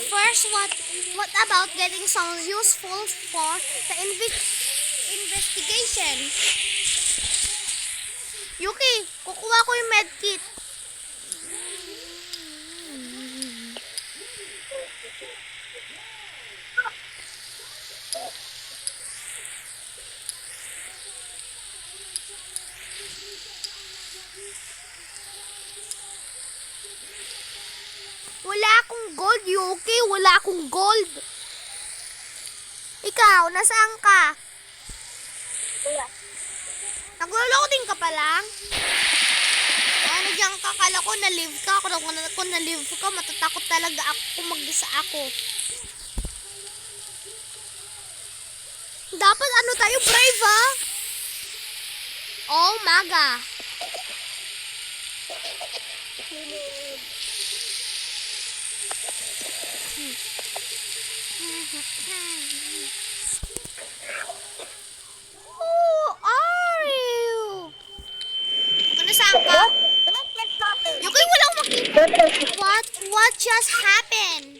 first, what about getting some useful for the investigation? Yuki, kukuha ko yung medkit. Wala akong gold, Yuki. Wala akong gold. Ikaw, nasaan ka? Wala. Naglo-loading ka pa lang? Ano dyan ka? Kala ko na-live ka. Kung na-live ka, matatakot talaga ako kung mag-isa ako. Dapat ano tayo, brave ha? Oh, maga. Who are you? Ano saan ka? Yuki, walang makita. What just happened?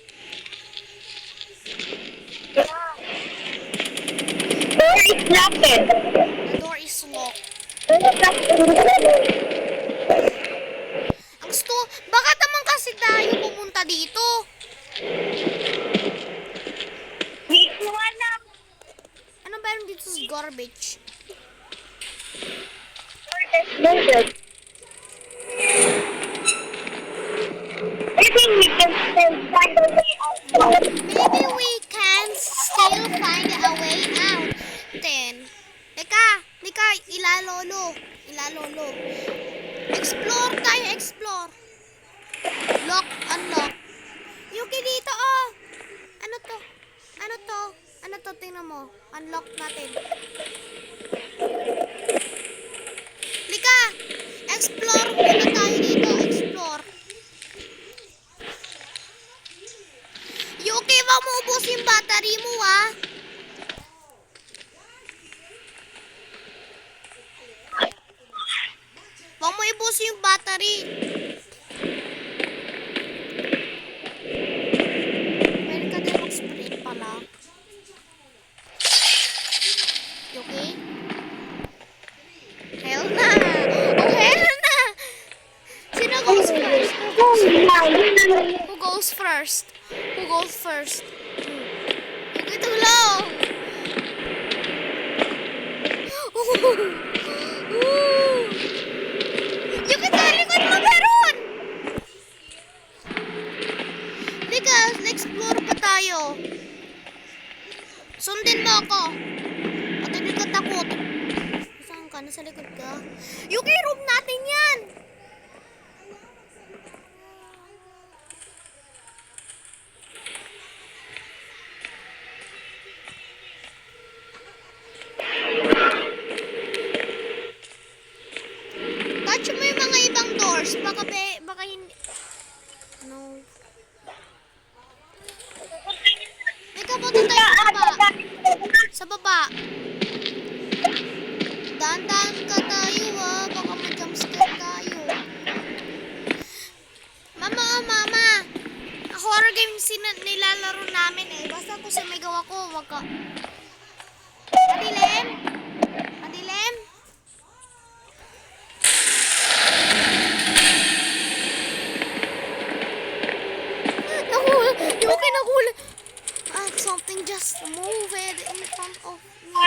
Door is locked. The door is locked. Ang bakit naman kasi tayo pumunta dito? Dito na. Ano ba yung dito sa garbage? I think we can still find a way out. Maybe we can still find a way out. Then, Nika, ilalolo. Explore tayo, explore. Lock, unlock. Yuki dito, oh. Ano to? Tingnan mo. Unlock natin. Lika, explore muna tayo dito. Explore. Yuki, wag mo ubos yung battery mo, ah. Wag mo ubos yung battery. Pwede ka din mag-sprint pala. Yuki? Hell na! Oh, hell na! Sino goes first? Who goes first? Yuki, tulong! Yuki, sa likod mo meron! Lika, explore pa tayo. Sundin mo ako. At hindi ka takot. Saan ka? Nasa likod ka? Yuki, room natin yan! Touch mo yung mga ibang doors. Baka hindi. No. Ikaw, punta tayo sa baba. Sa baba. Dahan-dahan ka tayo, ah. Baka ma-jumpscare tayo. Mama. Horror game nilalaro namin eh. Basta kung sumigaw ako, wag ka. Madilim? Nahuli. Something just moved in front of me.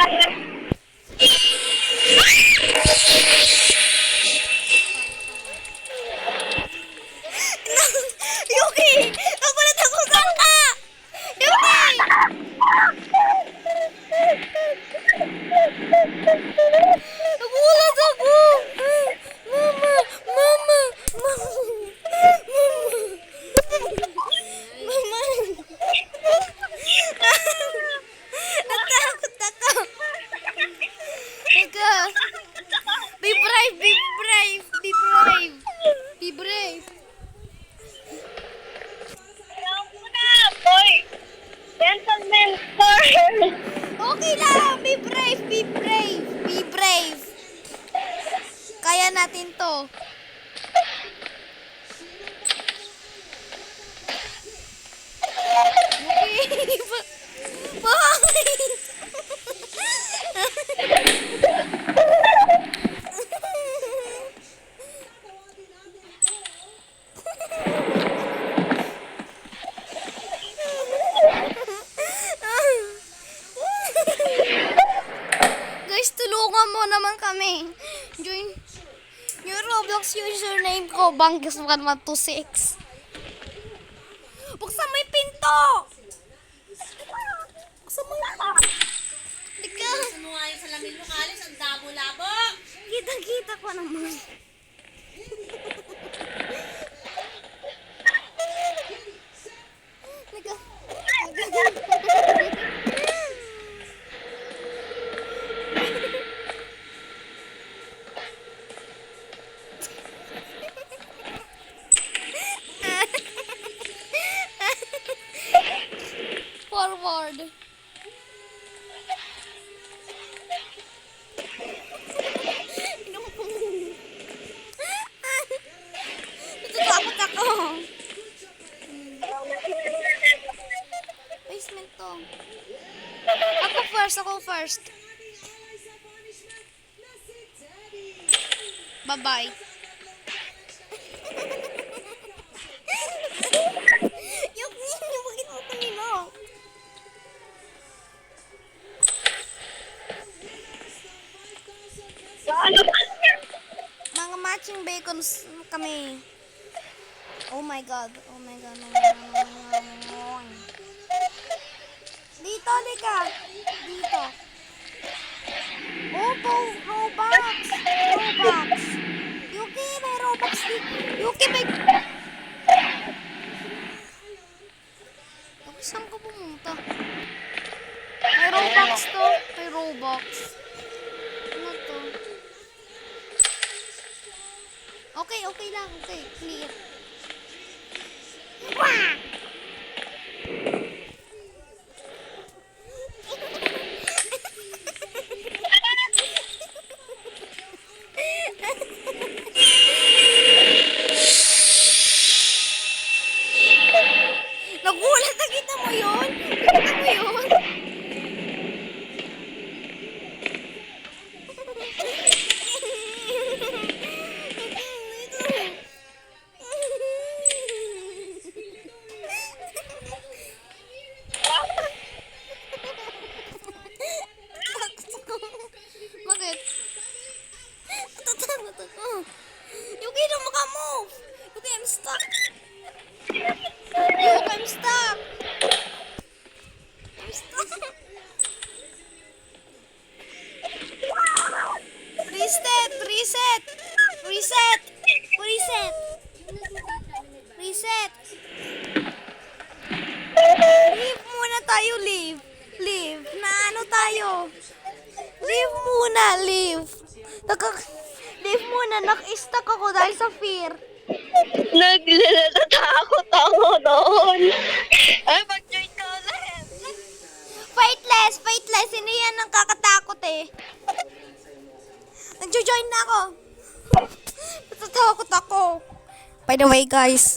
Yuki! Nagulat ako, saan ka? Yuki! Nagulat ako! Mama! Natakot ako. Teka. Be brave. Boy! Gentleman, sir! Okay lang. Be brave. Kaya natin to. Roblox username ko, Banggis1126. Buksan mo yung pinto! Buksan mo yung pinto. Halika. Ano nga yung salamin mo, Kalis? Ang dabo-labo! Kita-kita ko naman. Halika. Forward. Natatakot ako. Basement to. Ako first. Bye-bye. Yung bakit mo kanino? Ano ba? Mga matching bacons kami. Oh my god. Dito, lika. Dito. Oh, Robux. Yuki, may Robux dito. Yuki, saan ka pumunta? May Robux to. May Robux. Ano to? Okay lang. Okay, clear. Wah! Nagulat, nakita mo yun? Bakit? Natatakot ako. Yuki, don't maka-move. Yuki, I'm stuck. I'm stuck. Reset. Leave muna tayo, leave. Na ano tayo? Leave muna. Leave muna. Nak-stuck ako dahil sa fear. Naglatakot ako doon. Ay, mag-join ka ulit. Fightless. Hindi yan ang kakatakot eh. Nag-join na ako. Natatakot ako. By the way, guys.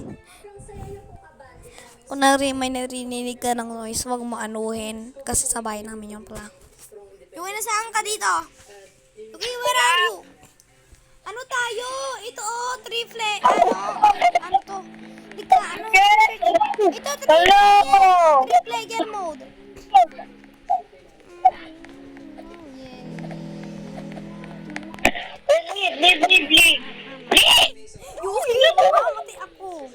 Kung may narinig ka ng noise, huwag mo anuhin. Kasi sa bahay namin yung pala. Yung nasaan ka dito? Okay, where are you? Ano tayo? Ito triple. Ano to? Dika, ano? Ito, triple player mode. Leave. Yuki, mamamatay ako.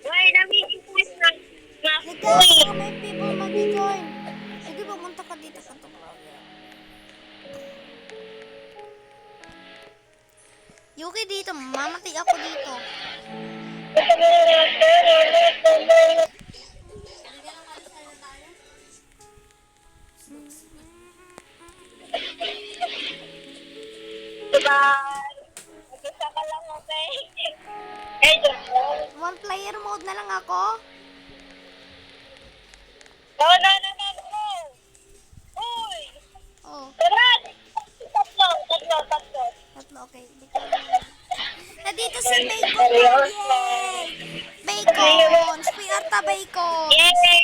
Why, nami-increase na. Liga, may people mag-join. Sige, pumunta ka dito sa vlogger. Yuki, dito. Mamamatay ako dito. Diba? Mag-isa ka lang, okay? One player mode na lang ako. No. Uy! Oh, Tara! Tatlo. tatlo. Okay. Nandito si Bacon. Yay! Bacon! Spirta Bacon! Yay!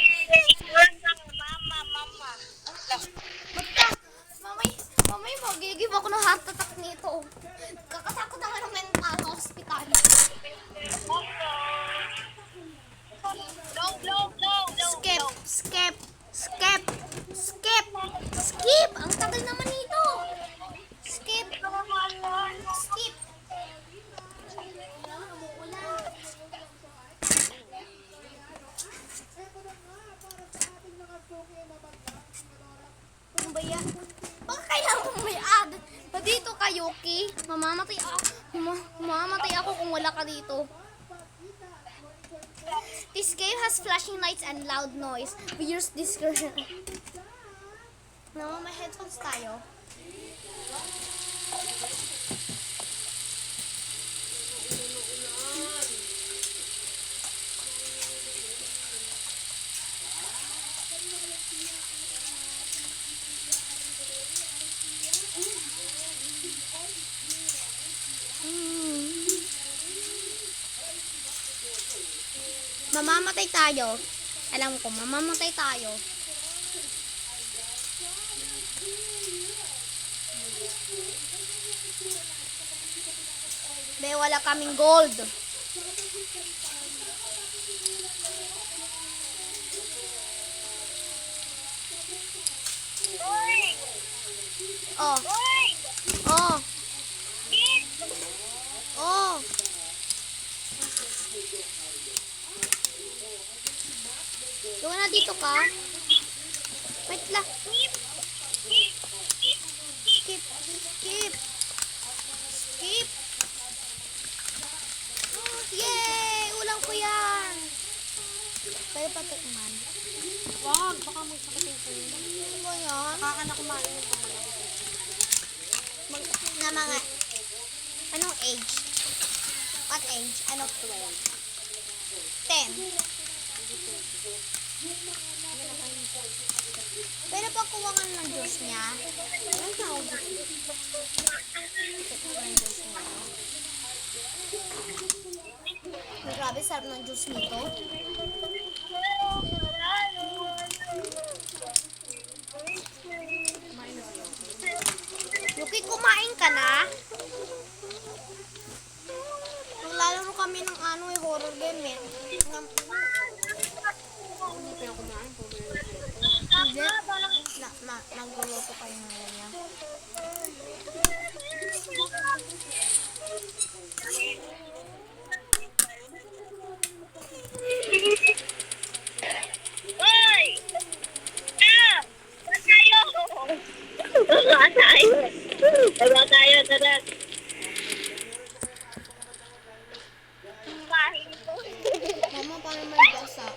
Mama. Mamay, magigib ako ng heart attack nito. Kakatakot naman ng mental hospital. Mama. kaya? Baka kailangan mo may ad. Dito ka, Yuki. Mamamatay ako kung wala ka dito. This cave has flashing lights and loud noise. We use discretion. No, may headphones tayo. Mamamatay tayo. Alam ko, mamamatay tayo. Be, wala kaming gold. Uy! Oh, Uy! oh, Git! oh. Doon na dito ka. Wait lang. Skip. Skip. Skip. Yay! Ulang ko yan. Pwede pa tikman. Wag, baka magsakit yung sa'yo. Ano ba yan? Baka na kumain yung pamalo. Na mga... Anong age? What age? Ano? 10. Pero pag kuha ka ng juice niya, ano na ako juice? Grabe, sarap ng juice nito. Yuki, kumain ka na? Naglalaro kami ng horror game eh. Hindi pa yung kumain. Hindi. Nagluluto kayo ngayon niya. Uy! Ah! Baba tayo! Baba tayo, tara! Bahay ko. Mama, paano may basa?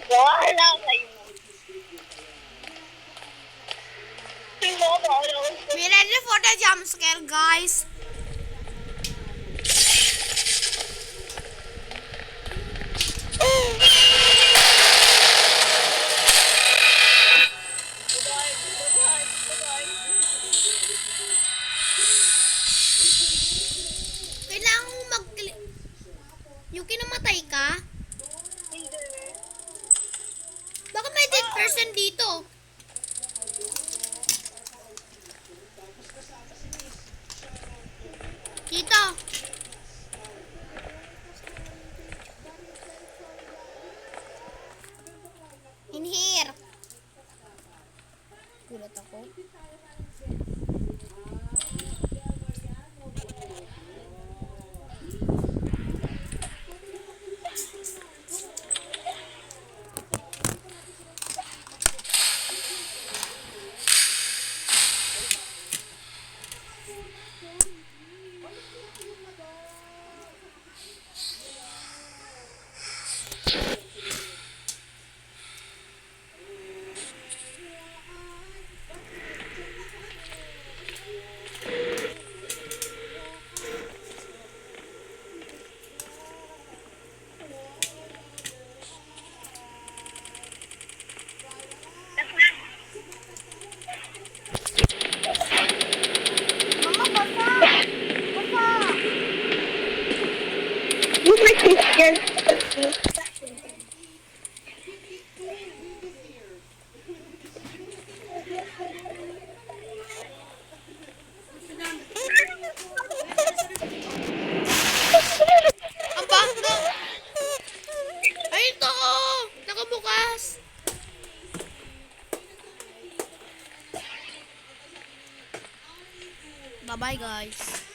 Wala kayo. We ready for the jump scare, guys. Kailangan mo mag-click. Yuki, namatay ka? Baka may dead person dito. Dito. In here. Gulat ako. Mama, basa. Basa. You my sister. Ang bangga. Ay, ito. Nakabukas. Bye-bye, guys.